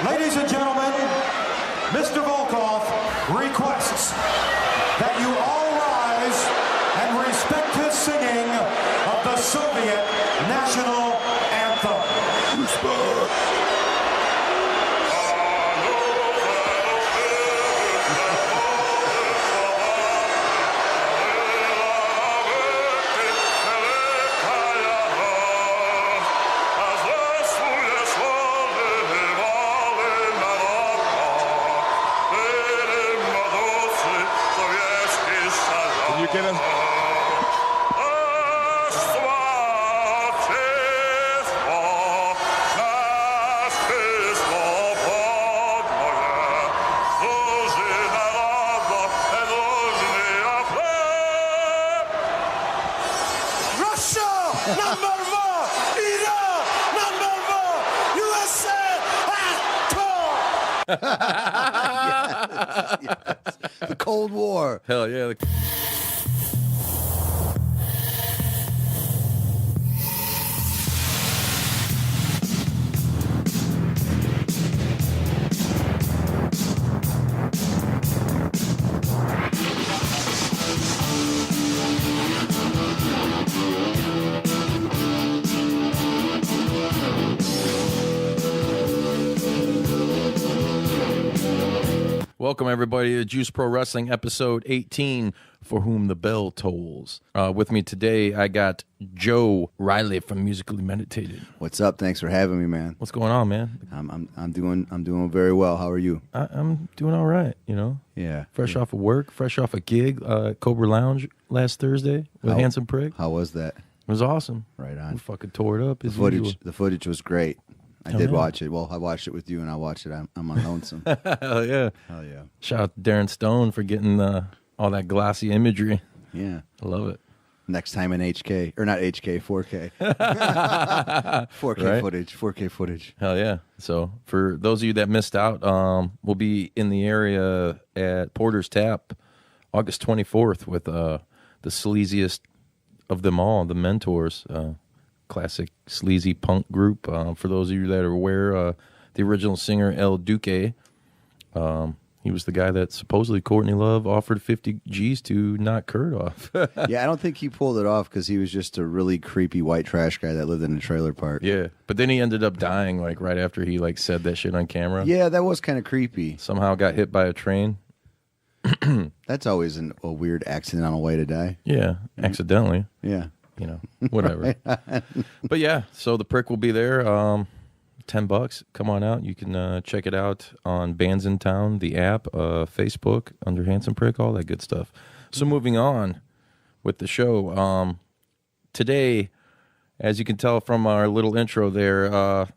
Ladies and gentlemen, Mr. Volkoff requests that you all rise and respect his singing of the Soviet national anthem. Respect. Get him. Russia, number one. Iran, number one. USA, Yes. The Cold War. Hell yeah. Welcome, everybody, to Juice Pro Wrestling, episode 18, For Whom the Bell Tolls. With me today, I got Joe Riley from Musically Meditated. What's up? Thanks for having me, man. What's going on, man? I'm doing very well. How are you? I'm doing all right, you know? Yeah. Fresh off of work, fresh off a gig, Cobra Lounge last Thursday with Handsome Prick. How was that? It was awesome. Right on. We fucking tore it up. The footage was great. I did watch it. Well, I watched it with you, and I watched it on my lonesome. Hell yeah. Hell yeah. Shout out to Darren Stone for getting all that glossy imagery. Yeah. I love it. Next time in HK, or not HK, 4K. 4K Right? footage. 4K footage. Hell yeah. So for those of you that missed out, we'll be in the area at Porter's Tap August 24th with the sleaziest of them all, the Mentors, classic sleazy punk group. For those of you that are aware, the original singer El Duque, he was the guy that supposedly Courtney Love offered 50 G's to knock Kurt off. Yeah, I don't think he pulled it off because he was just a really creepy white trash guy that lived in a trailer park. Yeah, but then he ended up dying like right after he like said that shit on camera. Yeah, that was kind of creepy. Somehow got hit by a train. That's always a weird accidental way to die. Yeah, accidentally. Yeah. You know, whatever. But yeah, so the Prick will be there. $10. Come on out. You can check it out on Bands in Town, the app, Facebook, under Handsome Prick, all that good stuff. So moving on with the show. Today, as you can tell from our little intro there, it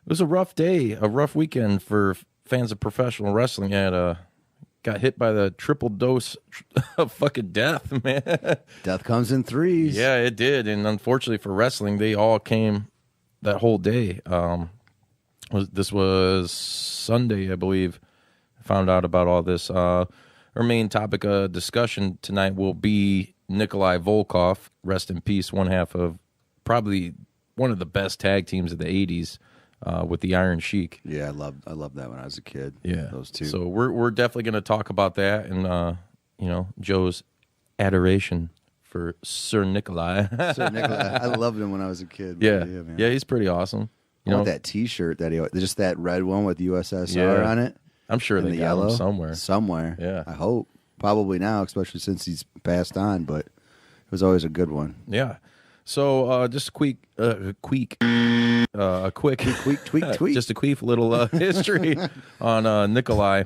was a rough day, a rough weekend for fans of professional wrestling. Got hit by the triple dose of fucking death, man. Death comes in threes. Yeah, it did. And unfortunately for wrestling, they all came that whole day. This was Sunday, I believe. I found out about all this. Our main topic of discussion tonight will be Nikolai Volkoff, rest in peace, one half of probably one of the best tag teams of the 80s. With the Iron Sheik. Yeah, I loved that when I was a kid. Yeah, those two. So we're definitely going to talk about that and Joe's adoration for Sir Nikolai. Sir Nikolai, I loved him when I was a kid. Yeah, man. Yeah, he's pretty awesome. I want that T-shirt that just that red one with USSR on it. I'm sure they got him somewhere. Somewhere. Yeah, I hope. Probably now, especially since he's passed on. But it was always a good one. Yeah. So just a quick, tweak. Just a quick little history on Nikolai.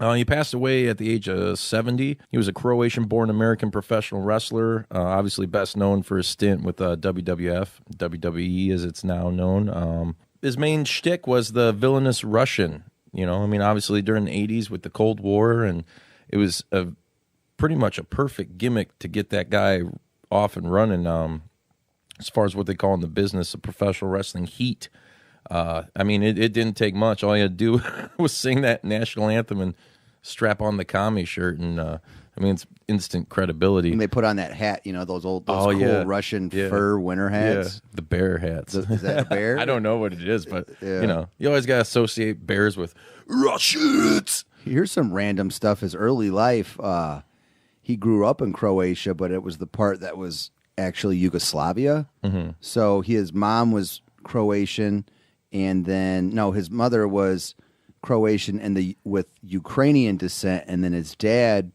He passed away at the age of 70. He was a Croatian-born American professional wrestler, obviously best known for his stint with WWF, WWE as it's now known. His main shtick was the villainous Russian. You know, I mean, obviously during the 80s with the Cold War, and it was pretty much a perfect gimmick to get that guy off and running, as far as what they call in the business of professional wrestling, heat. I mean, it didn't take much. All you had to do was sing that national anthem and strap on the commie shirt, and I mean, it's instant credibility. And they put on that hat, those cool Russian fur winter hats. Yeah, the bear hats. Is that a bear? I don't know what it is, but you always got to associate bears with Russians. Here's some random stuff. His early life, he grew up in Croatia, but it was the part that was actually Yugoslavia. Mm-hmm. So his mom was Croatian, and then his mother was Croatian and with Ukrainian descent, and then his dad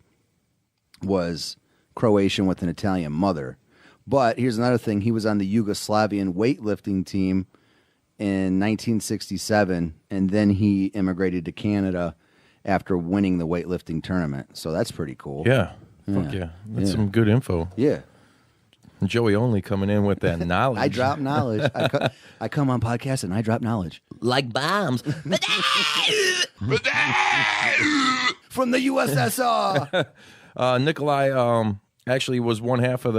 was Croatian with an Italian mother. But here's another thing: he was on the Yugoslavian weightlifting team in 1967, and then he immigrated to Canada after winning the weightlifting tournament. So that's pretty cool. Yeah. Fuck yeah. That's some good info. Yeah. Joey Only coming in with that knowledge. I drop knowledge. I come on podcasts and I drop knowledge. Like bombs. From the USSR. Nikolai actually was one half of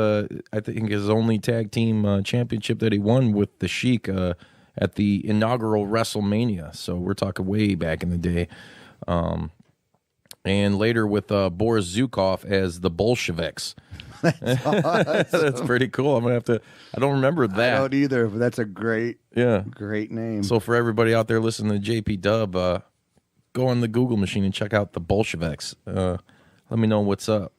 I think his only tag team championship that he won with the Sheik at the inaugural WrestleMania. So we're talking way back in the day. And later with Boris Zukov as the Bolsheviks. That's pretty cool. I'm gonna have to. I don't remember that. I don't either, but that's a great name. So for everybody out there listening to JP Dub, go on the Google machine and check out the Bolsheviks. Let me know what's up.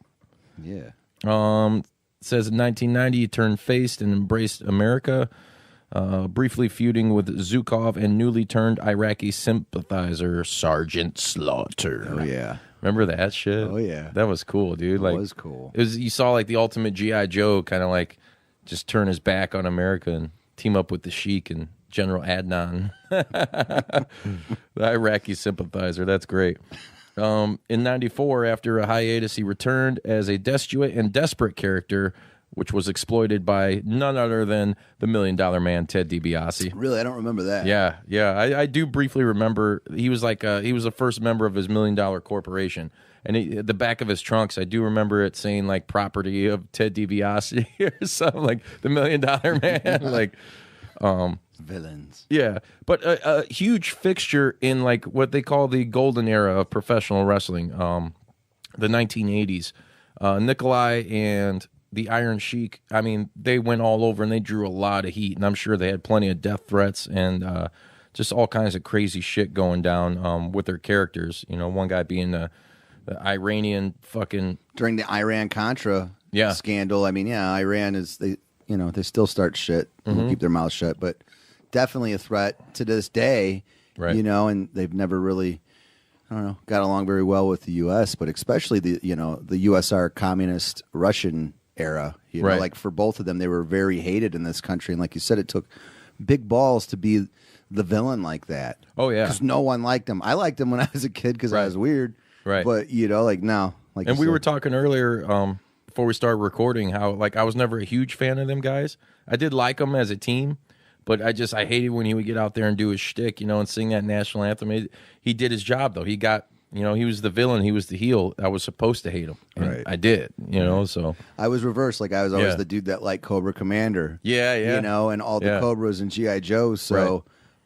Yeah. It says in 1990 he turned face and embraced America, briefly feuding with Zukov and newly turned Iraqi sympathizer Sergeant Slaughter. Oh yeah. Remember that shit? Oh yeah, that was cool, dude. It was cool. It was, you saw like the ultimate GI Joe kind of like just turn his back on America and team up with the Sheik and General Adnan, the Iraqi sympathizer. That's great. In '94, after a hiatus, he returned as a destitute and desperate character, which was exploited by none other than the $1 Million Man, Ted DiBiase. Really? I don't remember that. Yeah. I do briefly remember he was like he was the first member of his $1 Million corporation. And at the back of his trunks, I do remember it saying like property of Ted DiBiase or something, like the $1 Million Man. Like villains. Yeah. But a huge fixture in like what they call the golden era of professional wrestling, the 1980s. Nikolai and the Iron Sheik, I mean, they went all over and they drew a lot of heat, and I'm sure they had plenty of death threats and just all kinds of crazy shit going down with their characters. One guy being the Iranian fucking during the Iran-Contra scandal. I mean, Iran is they still start shit and keep their mouths shut, but definitely a threat to this day. Right. And they've never really, got along very well with the U.S., but especially the USSR communist Russian era, like for both of them, they were very hated in this country. And like you said, it took big balls to be the villain like that. Oh, yeah. Because no one liked him. I liked him when I was a kid because I was weird. Right. But, like now. Like and we were talking earlier before we started recording how like I was never a huge fan of them guys. I did like them as a team, but I hated when he would get out there and do his shtick, and sing that national anthem. He did his job, though. He got... he was the villain. He was the heel. I was supposed to hate him. And I did, so. I was reversed. Like, I was always the dude that liked Cobra Commander. Yeah. And all the Cobras and G.I. Joes. So,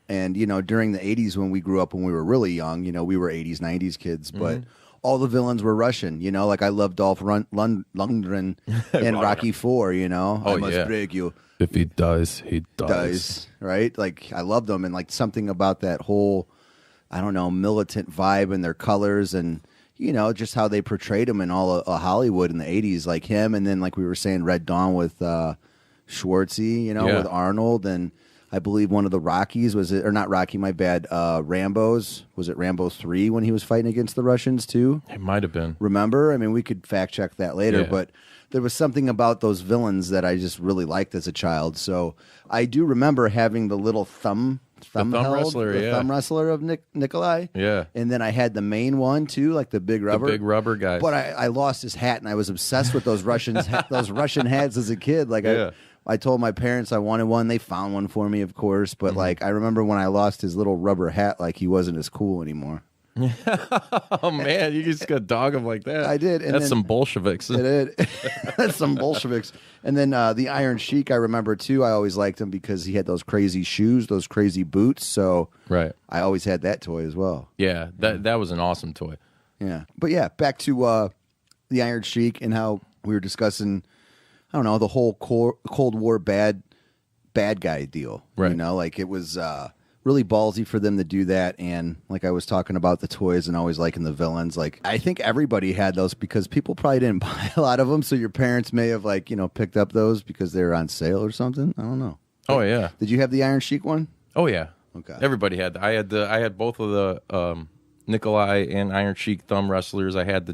and, during the 80s when we grew up, when we were really young, we were 80s, 90s kids, but all the villains were Russian. Like, I loved Dolph Lundgren and Rocky IV, I must break you. If he dies, he dies. Right? Like, I loved them. And, like, something about that whole... I don't know, militant vibe and their colors and, just how they portrayed him in all of Hollywood in the 80s, like him. And then, like we were saying, Red Dawn with Schwartzy, with Arnold. And I believe one of the Rockies, or not Rocky, my bad, Rambo's. Was it Rambo 3 when he was fighting against the Russians too? It might have been. Remember? I mean, we could fact check that later, but there was something about those villains that I just really liked as a child. So I do remember having the little thumb wrestler of Nikolai. Yeah. And then I had the main one too, like the big rubber. The big rubber guy. But I lost his hat, and I was obsessed with those those Russian hats as a kid. Like I told my parents I wanted one. They found one for me, of course. But like I remember when I lost his little rubber hat, like he wasn't as cool anymore. Oh man, you just got dog him like that. I did. And that's some Bolsheviks. It did. That's some Bolsheviks. And then the Iron Sheik, I remember too. I always liked him because he had those crazy shoes, those crazy boots. So I always had that toy as well. Yeah, that was an awesome toy. Yeah, but yeah, back to the Iron Sheik and how we were discussing, I don't know, the whole Cold War bad guy deal. Right. You know, like it was really ballsy for them to do that. And like I was talking about the toys and always liking the villains. Like I think everybody had those because people probably didn't buy a lot of them. So your parents may have like, picked up those because they were on sale or something. I don't know. Oh yeah. Did you have the Iron Sheik one? Oh yeah. Okay. Everybody had. I had both of the Nikolai and Iron Sheik thumb wrestlers. I had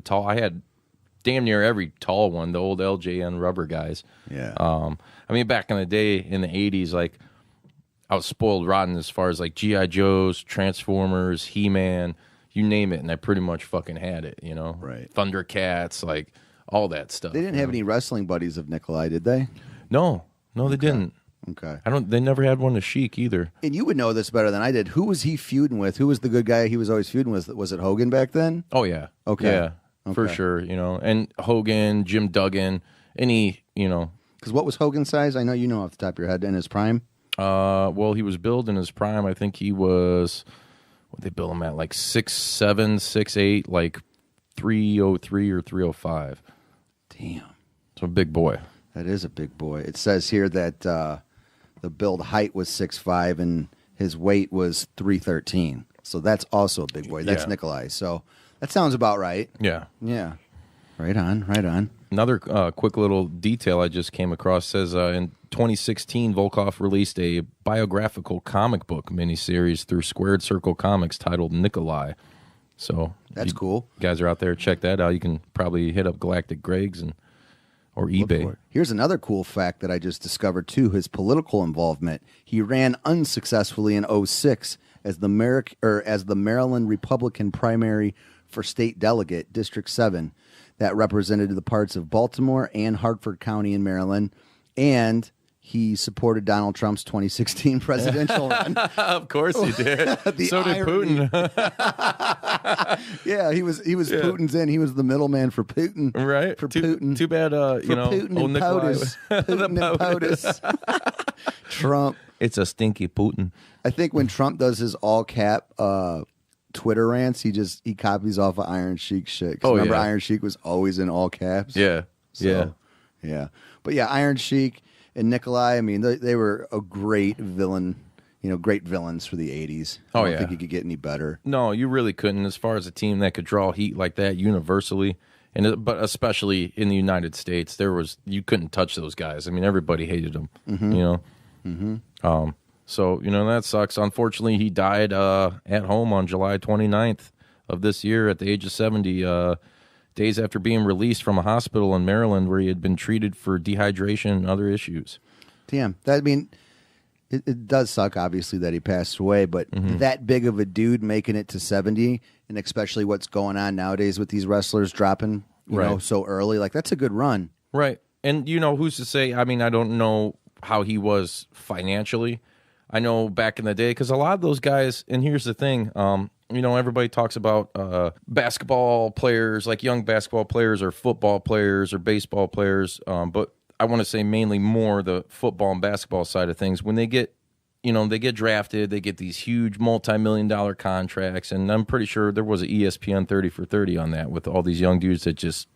damn near every tall one, the old LJN rubber guys. Yeah. I mean, back in the day in the 80s, like I was spoiled rotten as far as like G.I. Joes, Transformers, He-Man, you name it, and I pretty much fucking had it, Right. Thundercats, like all that stuff. They didn't have any wrestling buddies of Nikolai, did they? No, they didn't. Okay. They never had one to Sheik either. And you would know this better than I did. Who was he feuding with? Who was the good guy he was always feuding with? Was it Hogan back then? Oh yeah. Okay. Yeah, for sure, and Hogan, Jim Duggan, Because what was Hogan's size? I know you know off the top of your head in his prime. Well, he was billed in his prime. I think he was, what they bill him at, like 6'7", 6'8", like 303 or 305. Damn. So a big boy. That is a big boy. It says here that the build height was 6'5", and his weight was 313. So that's also a big boy. That's Yeah. Nikolai. So that sounds about right. Yeah. Yeah. Right on. Another quick little detail I just came across says in 2016, Volkoff released a biographical comic book miniseries through Squared Circle Comics titled Nikolai. So That's cool. You guys are out there, check that out. You can probably hit up Galactic Greg's or eBay. Here's another cool fact that I just discovered, too, his political involvement. He ran unsuccessfully in 2006 as the Maryland Republican primary for state delegate, District 7, that represented the parts of Baltimore and Hartford County in Maryland, and he supported Donald Trump's 2016 presidential run. Of course he did. So did irony. Putin. Yeah, he was Putin's in. He was the middleman for Putin. Right. For too, Putin. Too bad, Putin and Nikolai. POTUS. Putin and POTUS. Trump. It's a stinky Putin. I think when Trump does his all cap Twitter rants, he copies off of Iron Sheik shit. 'Cause remember, Iron Sheik was always in all caps. Yeah. Yeah. But yeah, Iron Sheik and Nikolai, I mean, they were a great villain, great villains for the 80s. I don't think you could get any better. No, you really couldn't as far as a team that could draw heat like that universally. But especially in the United States, you couldn't touch those guys. I mean, everybody hated them, So, that sucks. Unfortunately, he died at home on July 29th of this year at the age of 70, days after being released from a hospital in Maryland where he had been treated for dehydration and other issues. Damn. It does suck, obviously, that he passed away, but Mm-hmm. that big of a dude making it to 70, and especially what's going on nowadays with these wrestlers dropping, so early, like, that's a good run. Right. And, who's to say? I mean, I don't know how he was financially. I know back in the day, because a lot of those guys, and here's the thing, everybody talks about basketball players, like young basketball players or football players or baseball players, but I want to say mainly more the football and basketball side of things. When they get, they get drafted, they get these huge multi-million-dollar contracts, and I'm pretty sure there was an ESPN 30 for 30 on that with all these young dudes that just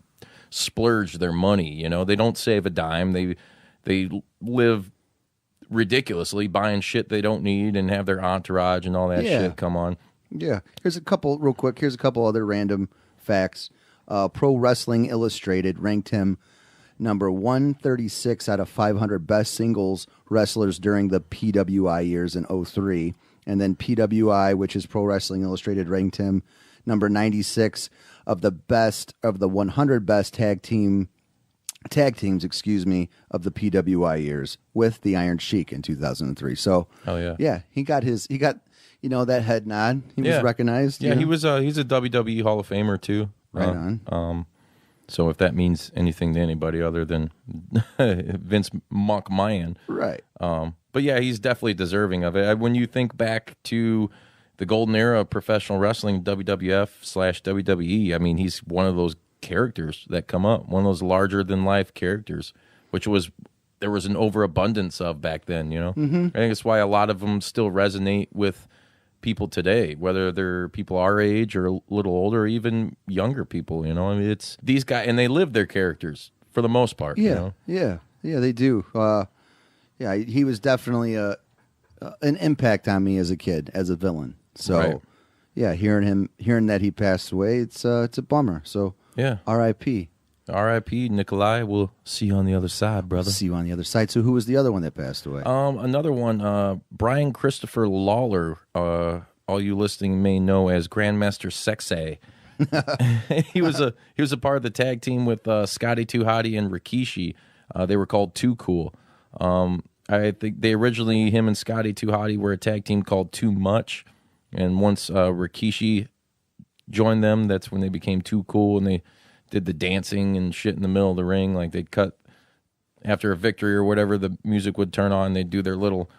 splurge their money. They don't save a dime. They live ridiculously buying shit they don't need and have their entourage and all that shit come on. Yeah. Here's a couple other random facts. Pro Wrestling Illustrated ranked him number 136 out of 500 best singles wrestlers during the PWI years in 2003. And then PWI, which is Pro Wrestling Illustrated, ranked him number 96 of the 100 best tag teams, of the PWI years, with the Iron Sheik in 2003. So, he got that head nod. He was recognized. Yeah, he's a WWE Hall of Famer too. Right on. So if that means anything to anybody other than Vince McMahon, right? But yeah, he's definitely deserving of it. When you think back to the golden era of professional wrestling, WWF/WWE, I mean, he's one of those characters that come up, one of those larger than life characters, which there was an overabundance of back then. I think it's why a lot of them still resonate with people today, whether they're people our age or a little older, or even younger people. You know, I mean, it's these guys, and they live their characters for the most part. Yeah, you know? yeah, they do. Yeah, he was definitely an impact on me as a kid, as a villain. So, Right. yeah, hearing that he passed away, it's a bummer. So, Yeah. R.I.P. R.I.P. Nikolai. We'll see you on the other side, brother. See you on the other side. So, who was the other one that passed away? Another one, Brian Christopher Lawler. All you listening may know as Grandmaster Sexay. he was a part of the tag team with Scotty 2 Hotty and Rikishi. They were called Too Cool. I think they originally, him and Scotty 2 Hotty were a tag team called Too Much, and once Rikishi joined them, that's when they became Too Cool, and they did the dancing and shit in the middle of the ring. Like they'd cut after a victory or whatever, the music would turn on. They'd do their little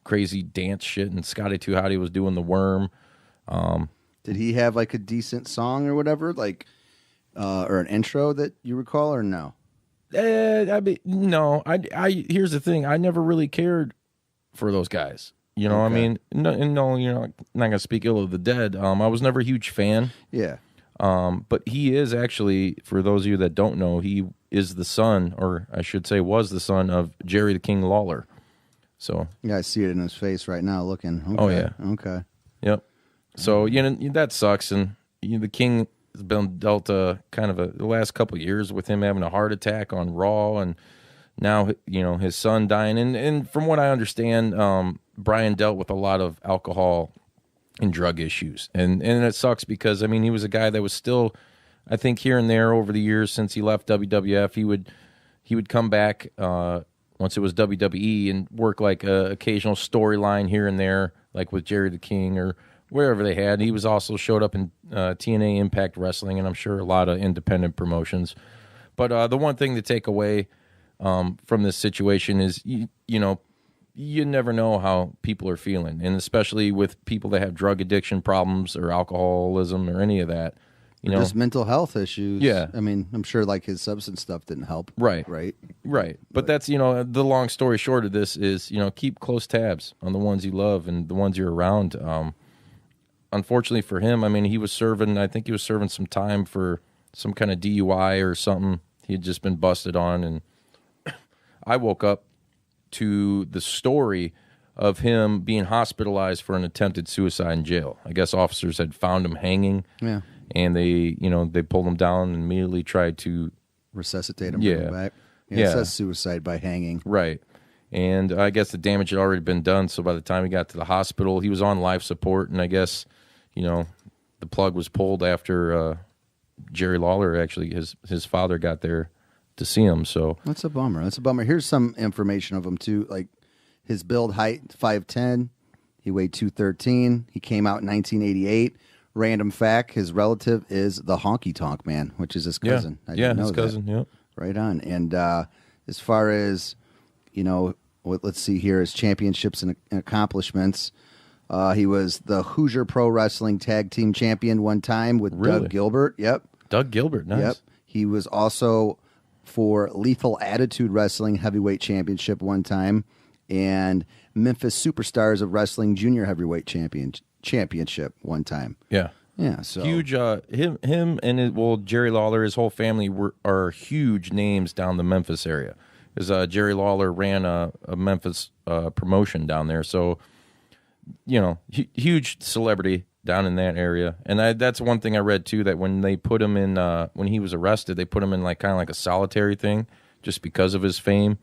crazy dance shit, and Scotty 2 Hotty was doing the worm. Did he have like a decent song or whatever, like or an intro that you recall, or no? I mean, no. I here's the thing. I never really cared for those guys. You know, Okay. I mean, no, you're not gonna speak ill of the dead. I was never a huge fan. Yeah. But he is actually, for those of you that don't know, he is the son, or I should say, was the son of Jerry the King Lawler. So, Yeah, I see it in his face right now. Looking. Okay. Oh, yeah. Okay. yep. So that sucks, and the King has been dealt the last couple of years with him having a heart attack on Raw, and now his son dying, and from what I understand, Brian dealt with a lot of alcohol and drug issues, and it sucks because I mean he was a guy that was still, I think, here and there over the years since he left WWF, he would come back once it was WWE and work like a occasional storyline here and there, like with Jerry the King or wherever they had. He was also showed up in TNA Impact Wrestling, and I'm sure a lot of independent promotions. But the one thing to take away from this situation is you never know how people are feeling, and especially with people that have drug addiction problems or alcoholism or any of that. Just mental health issues. Yeah. I mean, I'm sure like his substance stuff didn't help. Right. Right. But that's, the long story short of this is, keep close tabs on the ones you love and the ones you're around. Unfortunately for him, I mean, I think he was serving some time for some kind of DUI or something. He had just been busted on, and I woke up to the story of him being hospitalized for an attempted suicide in jail. I guess officers had found him hanging. Yeah. And they pulled him down and immediately tried to Resuscitate him. Yeah. Bring him back. It Yeah. says suicide by hanging. Right. And I guess the damage had already been done, so by the time he got to the hospital, he was on life support, and I guess, the plug was pulled after Jerry Lawler, actually, his father got there to see him. So That's a bummer. Here's some information of him, too. Like his build height, 5'10". He weighed 213. He came out in 1988. Random fact, his relative is the Honky Tonk Man, which is his cousin. I didn't know his that. cousin, yeah. Right on. And as far as, let's see here, his championships and accomplishments, he was the Hoosier Pro Wrestling Tag Team Champion one time with Really? Doug Gilbert. Yep. Doug Gilbert, nice. Yep. He was also for Lethal Attitude Wrestling Heavyweight Championship one time, and Memphis Superstars of Wrestling Junior Heavyweight Championship one time. Yeah. Yeah, so Huge. Him and Jerry Lawler, his whole family are huge names down the Memphis area. Because Jerry Lawler ran a Memphis promotion down there, so huge celebrity down in that area. And that's one thing I read too, that when they put him in, when he was arrested, they put him in kind of like a solitary thing, just because of his fame.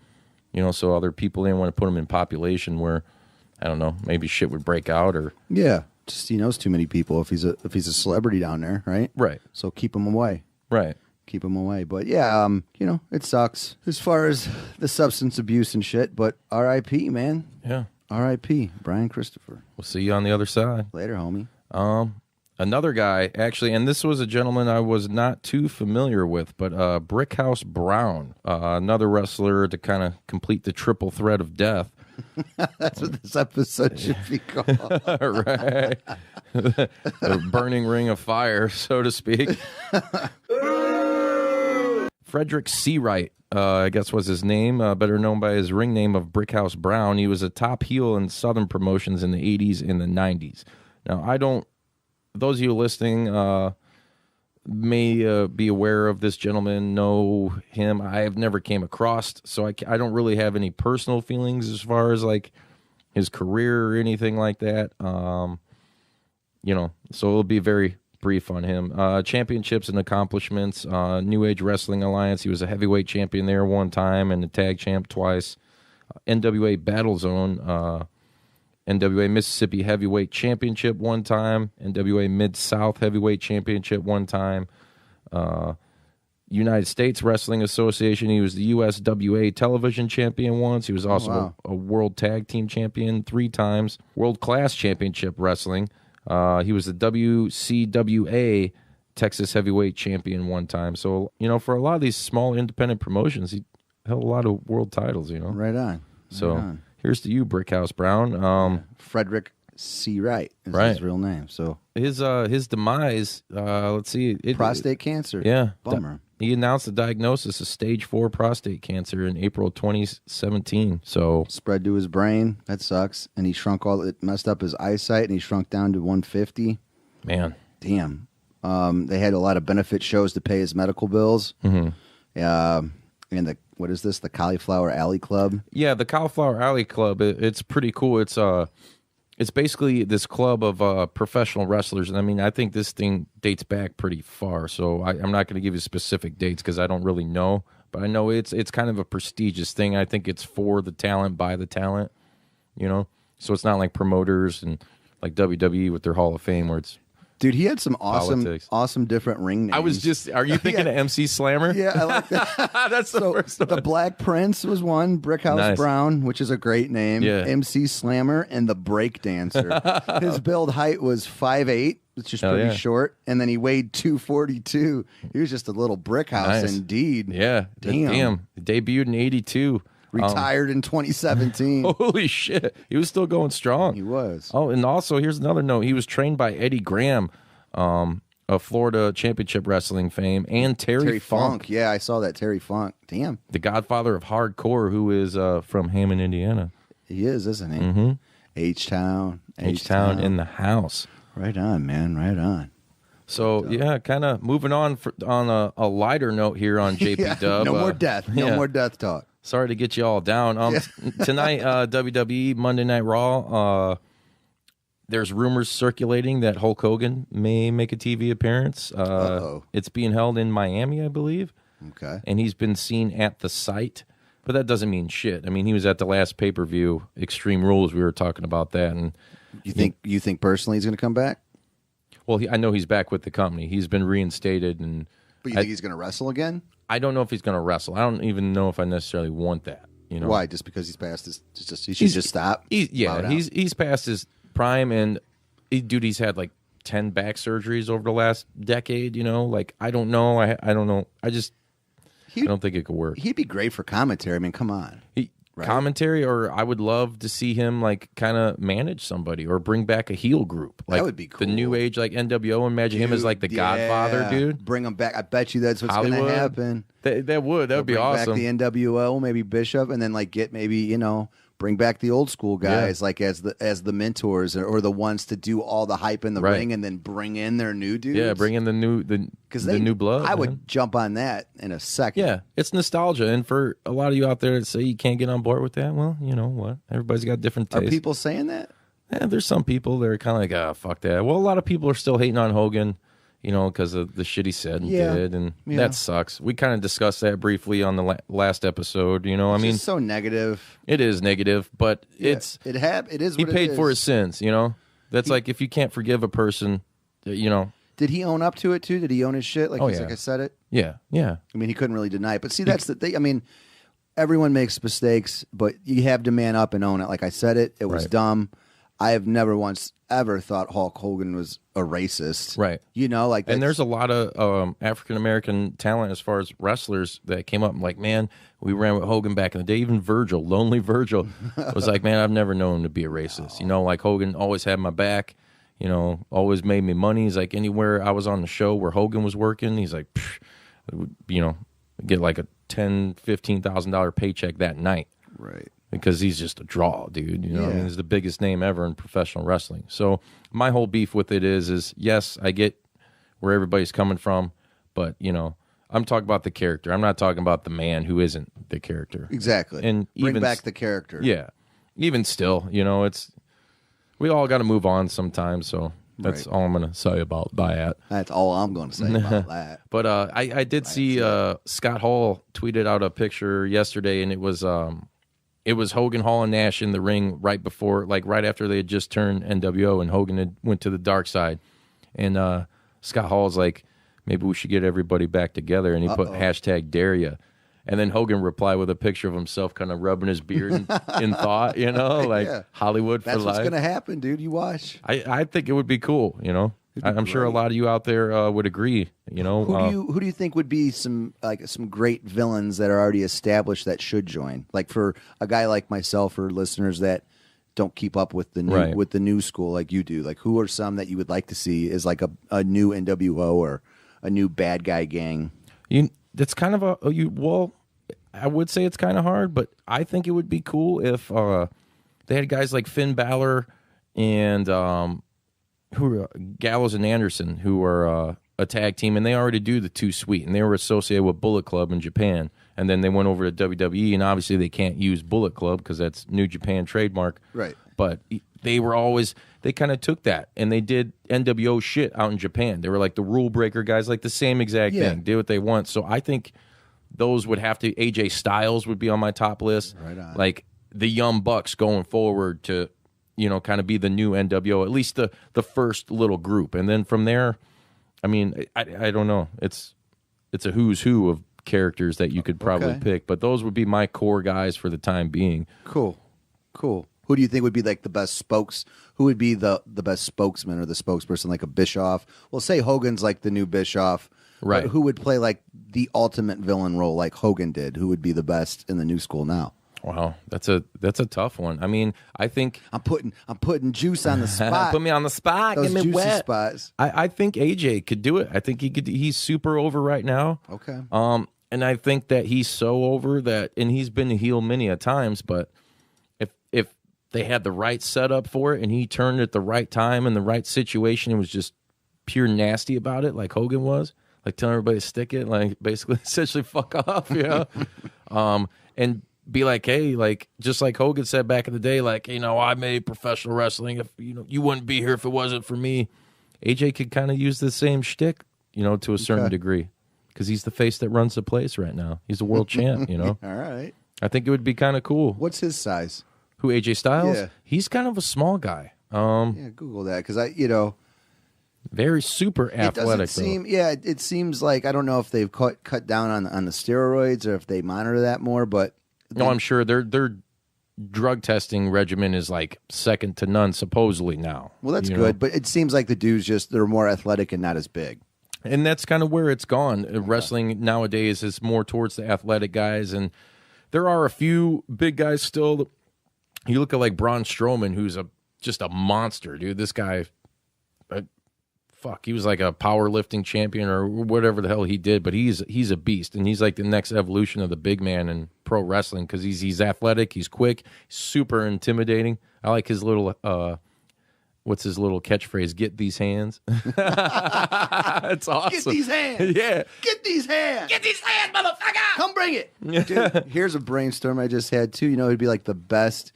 So other people didn't want to put him in population where, I don't know, maybe shit would break out or yeah, just he knows too many people if he's a celebrity down there, right? Right. So keep him away. Right. Keep him away. But yeah, it sucks as far as the substance abuse and shit. But R.I.P. man. Yeah. R.I.P. Brian Christopher. We'll see you on the other side. Later, homie. Another guy, actually, and this was a gentleman I was not too familiar with, but Brickhouse Brown, another wrestler to kind of complete the triple threat of death. That's what this episode should be called. Right. The burning ring of fire, so to speak. Frederick Seawright, I guess was his name, better known by his ring name of Brickhouse Brown. He was a top heel in Southern promotions in the 80s and the 90s. Now, I don't. Those of you listening may be aware of this gentleman, know him. I have never came across, so I don't really have any personal feelings as far as like his career or anything like that. You know, so it'll be very brief on him. Championships and accomplishments. New Age Wrestling Alliance. He was a heavyweight champion there one time and a tag champ twice. NWA Battle Zone. NWA Mississippi Heavyweight Championship one time. NWA Mid-South Heavyweight Championship one time. United States Wrestling Association. He was the USWA Television Champion once. He was also a World Tag Team Champion 3 times. World Class Championship Wrestling. He was the WCWA Texas Heavyweight Champion one time. So, you know, for a lot of these small independent promotions, he held a lot of world titles, you know. Right on. So here's to you, Brickhouse Brown. Frederick C. Wright is his real name. So his demise, let's see. Prostate cancer. Yeah. Bummer. He announced the diagnosis of stage 4 prostate cancer in April 2017. So spread to his brain. That sucks. And he shrunk it messed up his eyesight, and he shrunk down to 150. Man. Damn. They had a lot of benefit shows to pay his medical bills. Mm-hmm. And what is this? The Cauliflower Alley Club? Yeah, the Cauliflower Alley Club. It's pretty cool. It's basically this club of professional wrestlers. And I mean, I think this thing dates back pretty far. So I'm not going to give you specific dates because I don't really know. But I know it's kind of a prestigious thing. I think it's for the talent, by the talent, you know? So it's not like promoters and like WWE with their Hall of Fame where it's... Dude, he had some Politics. awesome different ring names. I was just, are you thinking of MC Slammer? Yeah, I like that. That's the first one. The Black Prince was one, Brickhouse Brown, which is a great name. Yeah. MC Slammer, and the Break Dancer. His build height was 5'8", which is pretty short, and then he weighed 242. He was just a little brick house indeed. Yeah. Damn. Debuted in 82. Retired in 2017. Holy shit. He was still going strong. He was. Oh, and also, here's another note. He was trained by Eddie Graham, of Florida Championship Wrestling fame, and Terry Funk. Yeah, I saw that. Terry Funk. Damn. The godfather of hardcore, who is from Hammond, Indiana. He is, isn't he? Mm-hmm. H-Town. H-Town in the house. Right on, man. Right on. So, yeah, kind of moving on on a lighter note here on JP Dub. No more death. No more death talk. Sorry to get you all down. Tonight, WWE Monday Night Raw. There's rumors circulating that Hulk Hogan may make a TV appearance. It's being held in Miami, I believe. Okay. And he's been seen at the site, but that doesn't mean shit. I mean, he was at the last pay-per-view, Extreme Rules. We were talking about that, and you think personally he's going to come back? Well, I know he's back with the company. He's been reinstated, and but you think he's going to wrestle again? I don't know if he's going to wrestle. I don't even know if I necessarily want that. You know why? Just because he's past his, he should just stop. He's past his prime, and he's had like 10 back surgeries over the last decade. You know, like I don't know. I don't know. I don't think it could work. He'd be great for commentary. I mean, come on. Right? Commentary, or I would love to see him like kind of manage somebody or bring back a heel group. Like that would be cool. The new age, like NWO. Imagine him as like the Godfather, dude. Bring him back. I bet you that's what's going to happen. That would be awesome. Bring back the NWO, maybe Bishop, and then like get maybe bring back the old school guys like as the mentors or the ones to do all the hype in the ring, and then bring in their new dudes. Yeah, bring in the new new blood. I would jump on that in a second. Yeah, it's nostalgia, and for a lot of you out there that say you can't get on board with that, well, you know what? Everybody's got different tastes. Are people saying that? Yeah, there's some people that are kind of like, fuck that. Well, a lot of people are still hating on Hogan, because of the shit he said and did, and that sucks. We kind of discussed that briefly on the last episode. I mean, it's so negative. It is negative, but it is. He paid for his sins. That's like if you can't forgive a person, Did he own up to it too? Did he own his shit? Like I said it. Yeah. I mean, he couldn't really deny it. But see, that's the thing. I mean, everyone makes mistakes, but you have to man up and own it. Like I said it. It was dumb. I have never once ever thought Hulk Hogan was a racist. Right. And there's a lot of African-American talent as far as wrestlers that came up and like, man, we ran with Hogan back in the day. Even Virgil, Lonely Virgil, was like, man, I've never known him to be a racist. Like Hogan always had my back, always made me money. He's like, anywhere I was on the show where Hogan was working, he's like, get like a $10,000, $15,000 paycheck that night. Right. because he's just a draw, dude. You know, what I mean, he's the biggest name ever in professional wrestling. So my whole beef with it is yes, I get where everybody's coming from, but you know, I'm talking about the character. I'm not talking about the man who isn't the character. Exactly. And bring back the character. Yeah. Even still, you know, we all got to move on sometimes. So that's all I'm going to say about that. That's all I'm going to say about that. But I did see Scott Hall tweeted out a picture yesterday, and it was Hogan, Hall, and Nash in the ring right after they had just turned NWO, and Hogan went to the dark side. And Scott Hall's like, maybe we should get everybody back together, and he put #Daria. And then Hogan replied with a picture of himself kind of rubbing his beard in thought, you know, like Hollywood for life. That's what's going to happen, dude. You watch. I think it would be cool, you know. I'm sure a lot of you out there would agree, you know. Who do you think would be some great villains that are already established that should join? Like for a guy like myself or listeners that don't keep up with the new school like you do. Like who are some that you would like to see as like a new NWO or a new bad guy gang? That's kind of I would say it's kind of hard, but I think it would be cool if they had guys like Finn Balor and Gallows and Anderson, who are a tag team, and they already do the Too Sweet, and they were associated with Bullet Club in Japan, and then they went over to WWE, and obviously they can't use Bullet Club because that's New Japan trademark. Right. But they kind of took that, and they did NWO shit out in Japan. They were like the rule breaker guys, like the same exact thing, did what they want. So I think those would have to, AJ Styles would be on my top list. Right on. Like the Young Bucks going forward to, you know, kind of be the new NWO, at least the first little group. And then from there, I mean, I don't know. It's a who's who of characters that you could probably pick, but those would be my core guys for the time being. Cool. Who do you think would be like the best who would be the best spokesman or the spokesperson, like a Bischoff? Well, say Hogan's like the new Bischoff. Right. Who would play like the ultimate villain role like Hogan did? Who would be the best in the new school now? Wow, that's a tough one. I mean, I think I'm putting juice on the spot. Put me on the spot. Those Get me juicy wet. spots. I think AJ could do it. I think he could. He's super over right now. Okay. And I think that he's so over that, and he's been a heel many a times. But if they had the right setup for it, and he turned at the right time in the right situation, and was just pure nasty about it, like Hogan was. Like telling everybody to stick it, like basically essentially fuck off, you know? And be like, hey, like just like Hogan said back in the day, like, you know, I made professional wrestling. If you wouldn't be here if it wasn't for me. AJ could kind of use the same shtick, you know, to a certain degree, because he's the face that runs the place right now. He's the world champ, you know. All right. I think it would be kind of cool. What's his size? Who, AJ Styles? Yeah. He's kind of a small guy. Yeah, Google that because very super athletic. It seems like I don't know if they've cut down on the steroids or if they monitor that more, but no, I'm sure their drug testing regimen is like second to none supposedly now. Well, that's good, but it seems like the dudes they're more athletic and not as big. And that's kind of where it's gone. Wrestling nowadays is more towards the athletic guys, and there are a few big guys still. You look at like Braun Strowman, who's just a monster, dude. This guy. He was like a powerlifting champion or whatever the hell he did, but he's a beast, and he's like the next evolution of the big man in pro wrestling because he's athletic, he's quick, super intimidating. I like his little what's his little catchphrase? Get these hands. It's awesome. Get these hands. Yeah. Get these hands. Get these hands, motherfucker! Come bring it. Dude, here's a brainstorm I just had too. You know, it'd be like the best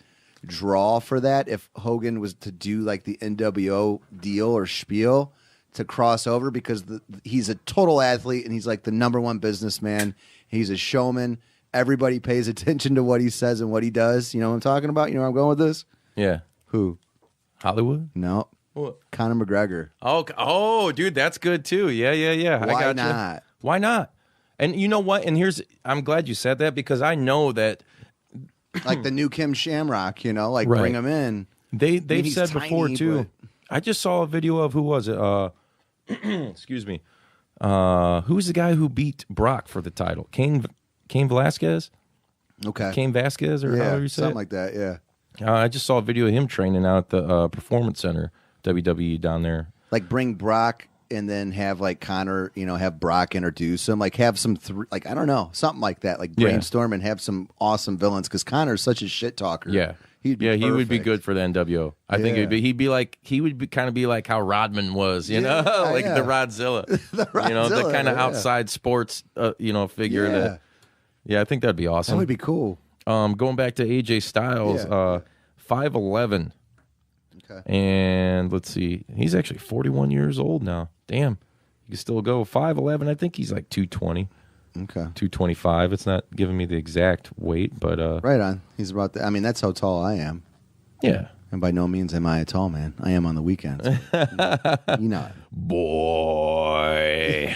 draw for that if Hogan was to do like the NWO deal or spiel to cross over because he's a total athlete and he's like the #1 businessman. He's a showman. Everybody pays attention to what he says and what he does. You know what I'm talking about? You know where I'm going with this? Yeah. Who? Hollywood? No. What? Conor McGregor. Oh, dude, that's good too. Yeah. Why I got not? You. Why not? And you know what? And I'm glad you said that because I know that like the new Kim Shamrock, you know, like right. bring him in. They've said before too. I just saw a video of who was it? Excuse me. Who's the guy who beat Brock for the title? Cain Velasquez? Okay. Cain Vasquez or however you say something it? like that, yeah. I just saw a video of him training out at the Performance Center, WWE down there. Like bring Brock and then have like Connor, have Brock introduce him, like have some like I don't know, something like that, like brainstorm and have some awesome villains because Connor's such a shit talker. Yeah. He would be good for the NWO. I think he would kind of be like how Rodman was, you know, like the Rodzilla, the kind of outside sports, figure that. Yeah, I think that'd be awesome. That would be cool. Going back to AJ Styles, 5'11". Okay. And let's see, he's actually 41 years old now. Damn, you can still go 5'11". I think he's like 220. Okay. 225. It's not giving me the exact weight, but right on. He's about I mean, that's how tall I am. Yeah. And by no means am I a tall man. I am on the weekends. You know it. Boy.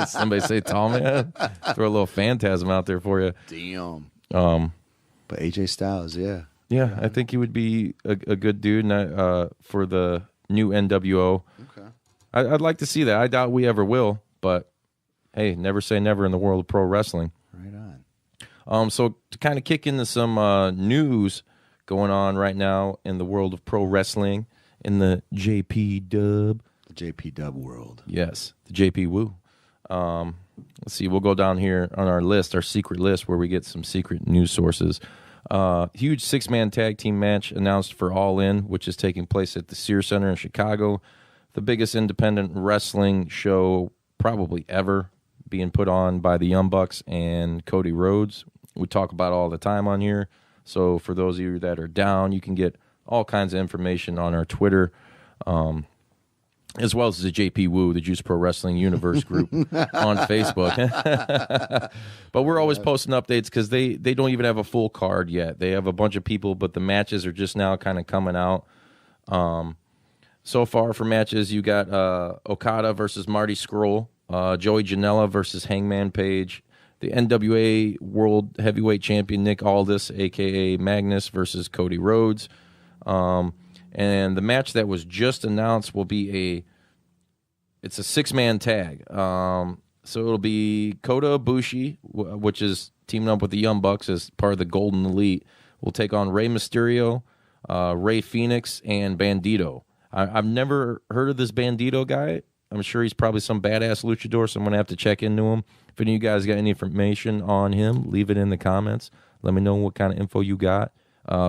Somebody say tall man. Throw a little phantasm out there for you. Damn. But AJ Styles, yeah. Yeah, I think he would be a good dude for the new NWO. Okay. I'd like to see that. I doubt we ever will, but hey, never say never in the world of pro wrestling. Right on. So to kind of kick into some news going on right now in the world of pro wrestling, in the JP Dub. The JP Dub world. Yes, the JP Woo. Let's see, we'll go down here on our list, our secret list, where we get some secret news sources. Huge 6-man tag team match announced for All In, which is taking place at the Sears Center in Chicago. The biggest independent wrestling show probably ever, being put on by the Young Bucks and Cody Rhodes. We talk about it all the time on here. So for those of you that are down, you can get all kinds of information on our Twitter, as well as the JP Woo, the Juice Pro Wrestling Universe group on Facebook. But we're always posting updates because they don't even have a full card yet. They have a bunch of people, but the matches are just now kind of coming out. So far for matches, you got Okada versus Marty Scurll, Joey Janela versus Hangman Page, the NWA World Heavyweight Champion Nick Aldis, a.k.a. Magnus, versus Cody Rhodes. And the match that was just announced will be it's a 6-man tag. So it'll be Kota Ibushi, which is teaming up with the Young Bucks as part of the Golden Elite, will take on Rey Mysterio, Rey Fenix, and Bandito. I've never heard of this Bandito guy. I'm sure he's probably some badass luchador, so I'm going to have to check into him. If any of you guys got any information on him, leave it in the comments. Let me know what kind of info you got.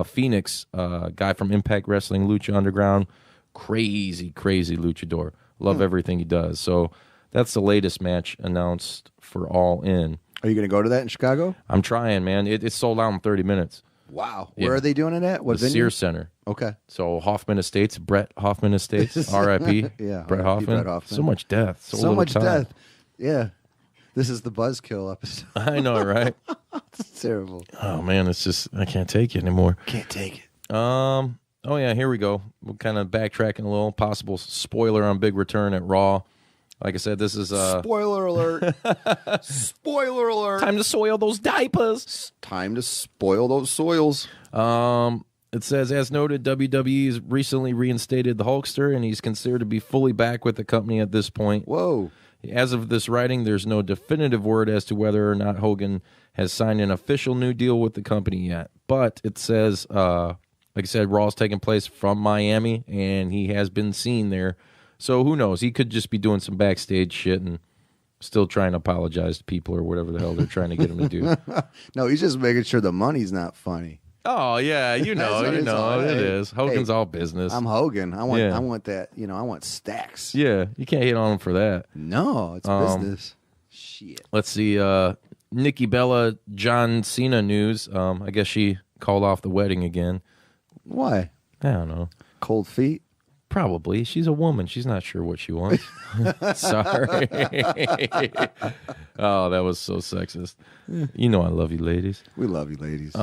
Phoenix, guy from Impact Wrestling, Lucha Underground, crazy luchador. Love everything he does. So that's the latest match announced for All In. Are you going to go to that in Chicago? I'm trying, man. It's sold out in 30 minutes. Wow. Where are they doing it at? What the venue? Sears Center. Okay. So Hoffman Estates, Brett Hoffman Estates, R.I.P. Yeah, Brett R.I.P. Hoffman. Brett Hoffman. So much death. So much death. Yeah. This is the Buzzkill episode. I know, right? It's terrible. Oh, man, it's just, I can't take it anymore. Can't take it. Oh, yeah, here we go. We're kind of backtracking a little. Possible spoiler on Big Return at Raw. Like I said, this is... Spoiler alert. Spoiler alert. Time to soil those diapers. Time to spoil those soils. It says, as noted, WWE has recently reinstated the Hulkster, and he's considered to be fully back with the company at this point. Whoa. As of this writing, there's no definitive word as to whether or not Hogan has signed an official new deal with the company yet. But it says, like I said, Raw's taking place from Miami, and he has been seen there. So who knows? He could just be doing some backstage shit and still trying to apologize to people or whatever the hell they're trying to get him to do. No, he's just making sure the money's not funny. Oh, yeah, you know, it is. Hogan's all business. I'm Hogan. I want that, I want stacks. Yeah, you can't hate on him for that. No, it's business. Shit. Let's see, Nikki Bella, John Cena news. I guess she called off the wedding again. Why? I don't know. Cold feet? Probably. She's a woman. She's not sure what she wants. Sorry. Oh, that was so sexist. You know I love you, ladies. We love you, ladies.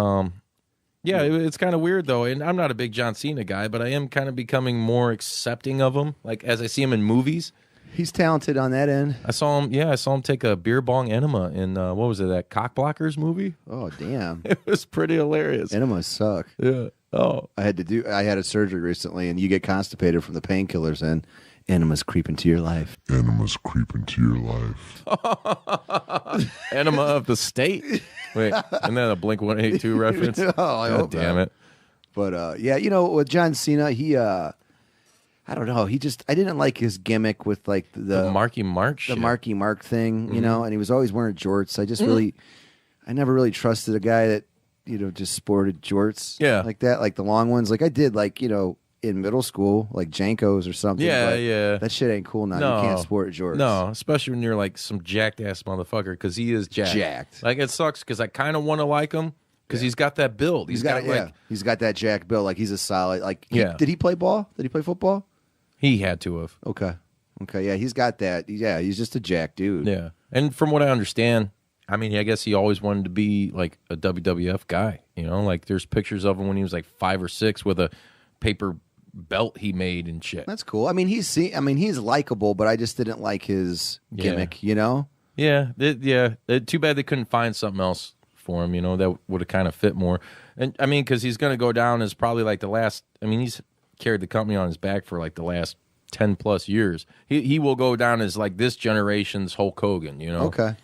Yeah, it's kind of weird, though. And I'm not a big John Cena guy, but I am kind of becoming more accepting of him. Like, as I see him in movies. He's talented on that end. I saw him take a beer bong enema in, what was it, that Cockblockers movie? Oh, damn. It was pretty hilarious. Enemas suck. Yeah. Oh. I had a surgery recently, and you get constipated from the painkillers, and enemas creep into your life. Enemas creep into your life. Enema of the state? Wait, isn't that a Blink-182 reference? Oh, I hope damn not. it. But, with John Cena, he I don't know. I didn't like his gimmick with like The Marky Mark the shit. Marky Mark thing, you know, and he was always wearing jorts. I never really trusted a guy that, you know, just sported jorts like that, like the long ones. Like I did, like, you know, in middle school, like Jankos or something. Yeah, but yeah. That shit ain't cool now. No. You can't sport jorts. No, especially when you're like some jacked ass motherfucker, because he is jacked. Like it sucks because I kind of want to like him because he's got that build. He's got like he's got that jack build. Like he's a solid. Like did he play ball? Did he play football? He had to have. Okay. Yeah, he's got that. Yeah, he's just a jack dude. Yeah, and from what I understand, I mean, I guess he always wanted to be like a WWF guy. You know, like there's pictures of him when he was like 5 or 6 with a paper belt he made and shit. That's cool. I mean, he's likable, but I just didn't like his gimmick. You know? Yeah, too bad they couldn't find something else for him. You know, that would have kind of fit more. And I mean, because he's going to go down as probably like the last. I mean, he's carried the company on his back for like the last 10 plus years. He will go down as like this generation's Hulk Hogan. You know? Okay.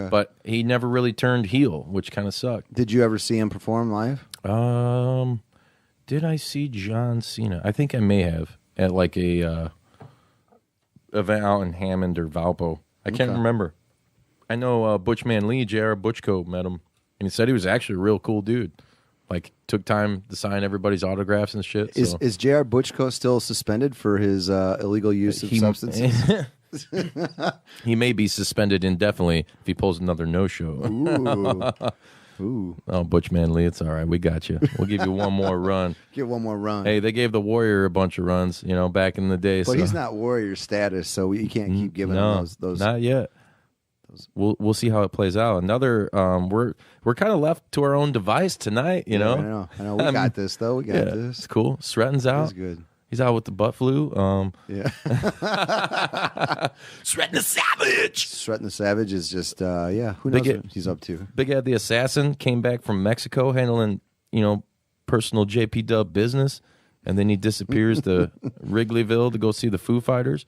But he never really turned heel, which kind of sucked. Did you ever see him perform live? Did I see John Cena? I think I may have at like a event out in Hammond or Valpo. I can't remember. I know Butchman Lee, J.R. Butchko, met him, and he said he was actually a real cool dude. Like, took time to sign everybody's autographs and shit. So. Is J.R. Butchko still suspended for his illegal use of substances? He may be suspended indefinitely if he pulls another no-show. Ooh. Oh, Butchman Lee, it's all right. We got you. We'll give you one more run. Get one more run. Hey, they gave the Warrior a bunch of runs, you know, back in the day. But he's not Warrior status, so you can't keep giving him those. Not yet. We'll see how it plays out. Another, we're kind of left to our own device tonight, you know. I know. We got this though. We got this. It's cool. Stratton's out. That's good. He's out with the butt flu. Yeah. Stratton the Savage. Stratton the Savage is just, who knows what he's up to. Big Ed the Assassin came back from Mexico handling, you know, personal JP Dub business, and then he disappears to Wrigleyville to go see the Foo Fighters.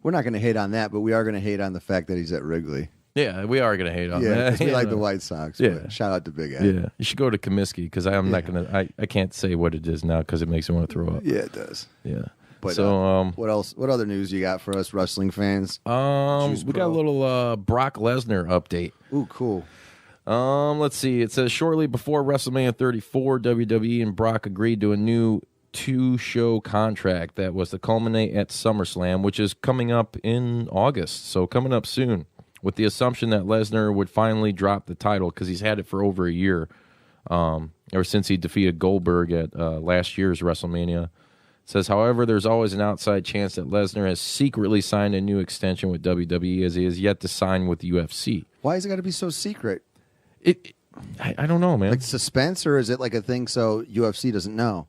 We're not going to hate on that, but we are going to hate on the fact that he's at Wrigley. Yeah, we are going to hate on that. Yeah, because we like the White Sox. Yeah. Shout out to Big Ed. Yeah, you should go to Comiskey because I'm not going to. I can't say what it is now because it makes me want to throw up. Yeah, it does. Yeah. But so, what else? What other news you got for us wrestling fans? We got a little Brock Lesnar update. Ooh, cool. Let's see. It says shortly before WrestleMania 34, WWE and Brock agreed to a new 2-show contract that was to culminate at SummerSlam, which is coming up in August. So coming up soon, with the assumption that Lesnar would finally drop the title because he's had it for over a year, ever since he defeated Goldberg at last year's WrestleMania. It says, however, there's always an outside chance that Lesnar has secretly signed a new extension with WWE as he has yet to sign with the UFC. Why has it got to be so secret? I don't know, man. Like suspense, or is it like a thing so UFC doesn't know?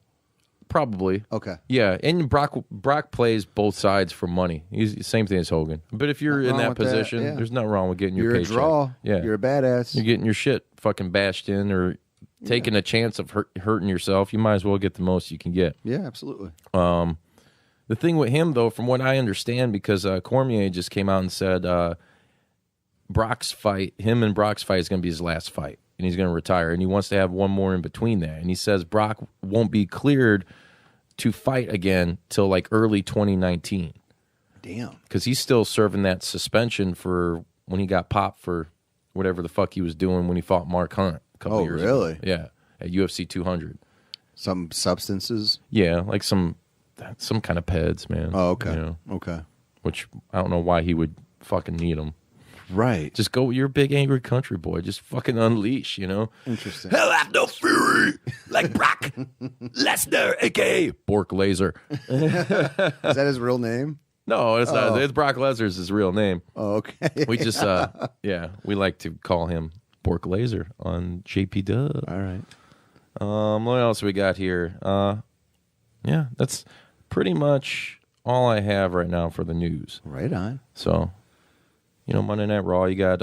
Probably. Okay. Yeah, and Brock plays both sides for money. He's the same thing as Hogan. But if you're in that position, there's nothing wrong with getting your paycheck. You're a draw. Yeah. You're a badass. You're getting your shit fucking bashed in or taking a chance of hurting yourself. You might as well get the most you can get. Yeah, absolutely. The thing with him, though, from what I understand, because Cormier just came out and said Brock's fight is going to be his last fight. And he's going to retire, and he wants to have one more in between that. And he says Brock won't be cleared to fight again till like early 2019. Damn. Because he's still serving that suspension for when he got popped for whatever the fuck he was doing when he fought Mark Hunt a couple years ago. Really? Yeah, at UFC 200. Some substances? Yeah, like some kind of peds, man. Oh, okay. You know, okay. which I don't know why he would fucking need them. Right. Just go, you're a big angry country boy. Just fucking unleash, you know? Interesting. Hell have no fury like Brock Lesnar, a.k.a. Bork Laser. Is that his real name? No, it's not. It's Brock Lesnar's his real name. Oh, okay. We just, we like to call him Bork Laser on JP Dub. All right. What else we got here? Yeah, that's pretty much all I have right now for the news. Right on. So... You know, Monday Night Raw, you got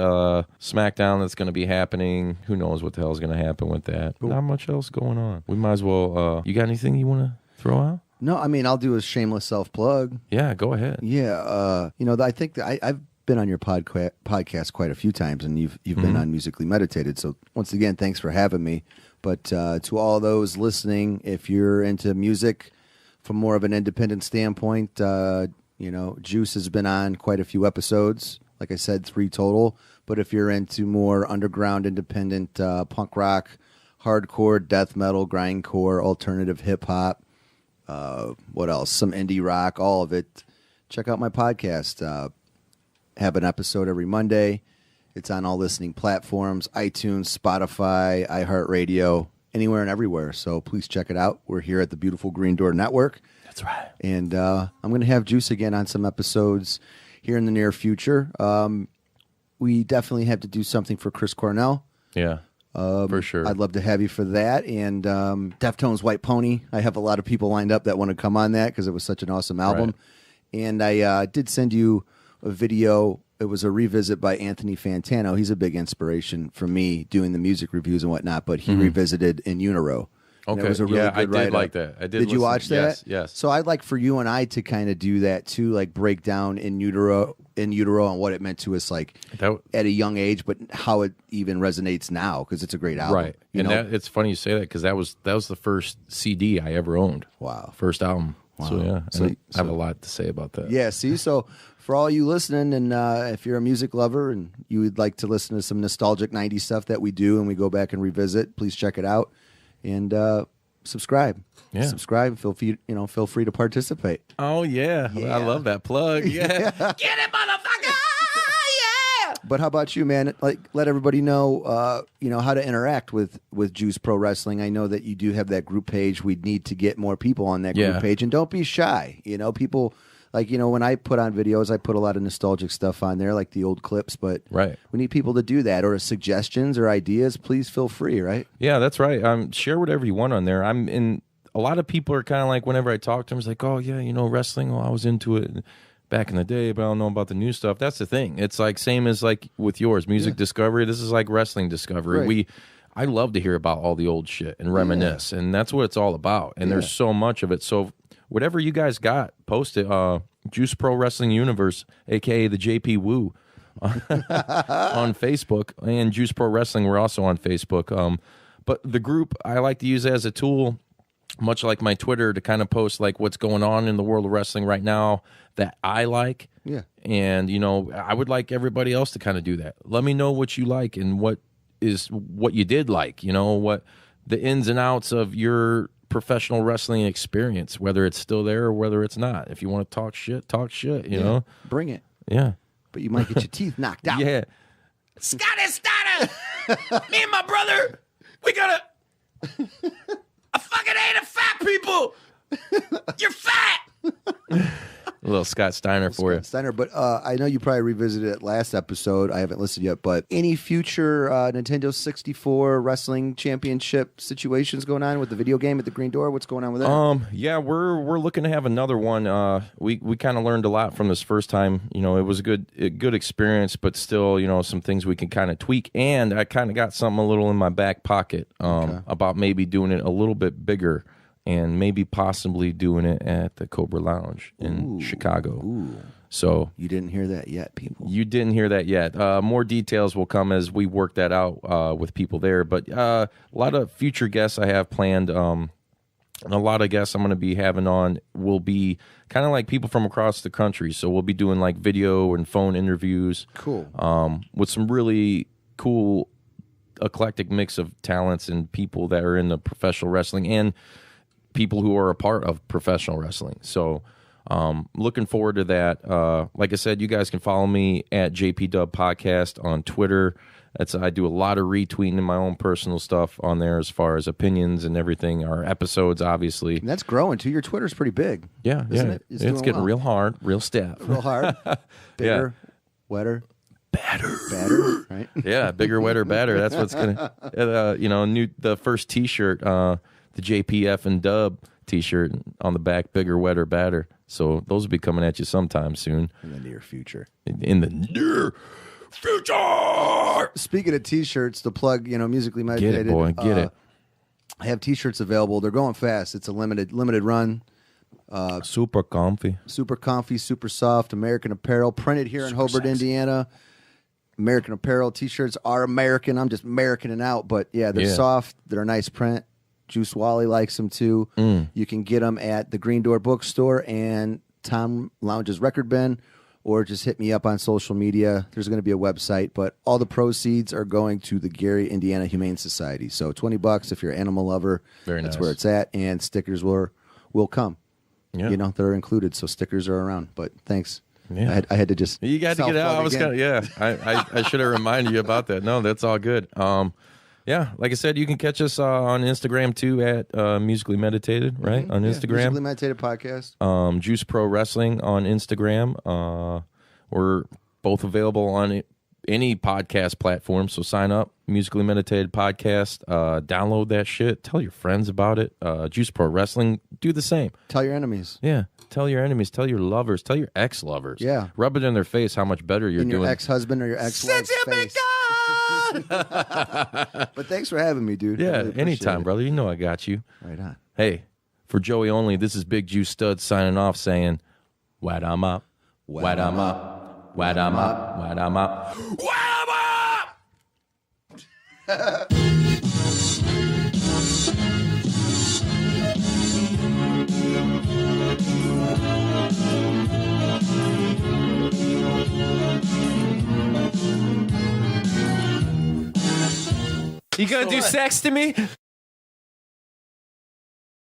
SmackDown that's going to be happening. Who knows what the hell is going to happen with that? Not much else going on. We might as well... you got anything you want to throw out? No, I mean, I'll do a shameless self-plug. Yeah, go ahead. Yeah, I think that I've been on your podcast quite a few times, and you've been on Musically Meditated. So once again, thanks for having me. But to all those listening, if you're into music, from more of an independent standpoint, Juice has been on quite a few episodes. Like I said, 3 total. But if you're into more underground, independent punk rock, hardcore, death metal, grindcore, alternative hip hop, what else? Some indie rock, all of it. Check out my podcast. Have an episode every Monday. It's on all listening platforms, iTunes, Spotify, iHeartRadio, anywhere and everywhere. So please check it out. We're here at the beautiful Green Door Network. That's right. And I'm going to have Juice again on some episodes here in the near future. We definitely have to do something for Chris Cornell. Yeah, for sure. I'd love to have you for that. And Deftones' White Pony. I have a lot of people lined up that want to come on that because it was such an awesome album. Right. And I did send you a video. It was a revisit by Anthony Fantano. He's a big inspiration for me doing the music reviews and whatnot, but he revisited In Utero. Okay. It was a really good I did write-up. like that. I did you watch that? Yes, yes. So I'd like for you and I to kind of do that too, like break down In Utero and what it meant to us like at a young age, but how it even resonates now because it's a great album. Right. It's funny you say that because that was the first CD I ever owned. Wow. First album. Wow. So yeah, So I have a lot to say about that. Yeah, see, so for all you listening, and if you're a music lover and you would like to listen to some nostalgic 90s stuff that we do and we go back and revisit, please check it out and subscribe. Yeah. Subscribe. Feel free to participate. Oh, yeah. Yeah. I love that plug. Yeah. Get it, motherfucker! Yeah! But how about you, man? Like, let everybody know, how to interact with Juice Pro Wrestling. I know that you do have that group page. We need to get more people on that group page, and don't be shy. People, when I put on videos, I put a lot of nostalgic stuff on there, like the old clips. But we need people to do that, or suggestions or ideas. Please feel free. Right? Yeah, that's right. Share whatever you want on there. A lot of people are kind of like, whenever I talk to them, it's like, oh yeah, wrestling. Well, I was into it back in the day, but I don't know about the new stuff. That's the thing. It's like same as like with yours, music discovery. This is like wrestling discovery. Right. I love to hear about all the old shit and reminisce, and that's what it's all about. And there's so much of it. So whatever you guys got, post it. Juice Pro Wrestling Universe, aka the JP Woo, on Facebook, and Juice Pro Wrestling. We're also on Facebook. But the group I like to use as a tool, much like my Twitter, to kind of post like what's going on in the world of wrestling right now that I like. Yeah. And, I would like everybody else to kind of do that. Let me know what you like and what you did like, what the ins and outs of your professional wrestling experience, whether it's still there or whether it's not. If you want to talk shit, you know. Bring it. Yeah. But you might get your teeth knocked out. Yeah. Scotty Steiner! Me and my brother, we gotta... I fucking hate fat people! You're fat! A little Scott Steiner for you. Steiner, but I know you probably revisited it last episode. I haven't listened yet, but any future Nintendo 64 wrestling championship situations going on with the video game at the Green Door? What's going on with that? Yeah, we're looking to have another one. We kind of learned a lot from this first time. It was a good experience, but still, some things we can kind of tweak. And I kind of got something a little in my back pocket about maybe doing it a little bit bigger. And maybe possibly doing it at the Cobra Lounge in Chicago. Ooh. So you didn't hear that yet, people. You didn't hear that yet. More details will come as we work that out with people there. But a lot of future guests I have planned. And a lot of guests I'm going to be having on will be kind of like people from across the country. So we'll be doing like video and phone interviews. Cool. With some really cool eclectic mix of talents and people that are in the professional wrestling and people who are a part of professional wrestling. So looking forward to that. Like I said, you guys can follow me at JP Dub Podcast on Twitter. I do a lot of retweeting my own personal stuff on there as far as opinions and everything. Our episodes, obviously. And that's growing too. Your Twitter's pretty big. Yeah, isn't yeah. it? It's getting real hard, real stiff. Real hard. Bigger, wetter. Badder, right? Yeah, bigger, wetter, badder. That's what's gonna, the first T-shirt, the JPF and Dub T-shirt on the back, bigger, wetter, badder. So those will be coming at you sometime soon. In the near future. In the near future. Speaking of T-shirts, the plug, musically meditated. Get it, boy, get it. I have T-shirts available. They're going fast. It's a limited run. Super comfy, super soft. American Apparel, printed here in Hobart, Indiana. American Apparel T-shirts are American. I'm just Americaning out, but yeah, they're soft. They're a nice print. Juice Wally likes them too. You can get them at the Green Door Bookstore and Tom Lounge's Record Bin, or just hit me up on social media. There's going to be a website, but all the proceeds are going to the Gary, Indiana Humane Society. So $20 if you're an animal lover. Very That's nice. where it's at, and stickers will come. Yeah. You know, they're included, so stickers are around. But thanks. Yeah. I had to just You got to get out. I was kind of I should have reminded you about that. No, that's all good. Yeah, like I said, you can catch us on Instagram too at Musically Meditated, right? On Instagram. Musically Meditated Podcast. Juice Pro Wrestling on Instagram. We're both available on any podcast platform, so sign up. Musically Meditated Podcast. Download that shit. Tell your friends about it. Juice Pro Wrestling. Do the same. Tell your enemies. Yeah. Tell your enemies. Tell your lovers. Tell your ex-lovers. Yeah. Rub it in their face how much better you're In doing. your ex-husband or your ex-wife's face. But thanks for having me, dude. I Yeah, really appreciate anytime, it. brother. You know I got you. Right on. Hey, for Joey only, this is Big Juice Stud signing off saying, wad 'em up, wad 'em up, wad 'em up, wad 'em up, wad 'em up! You gonna do sex to me?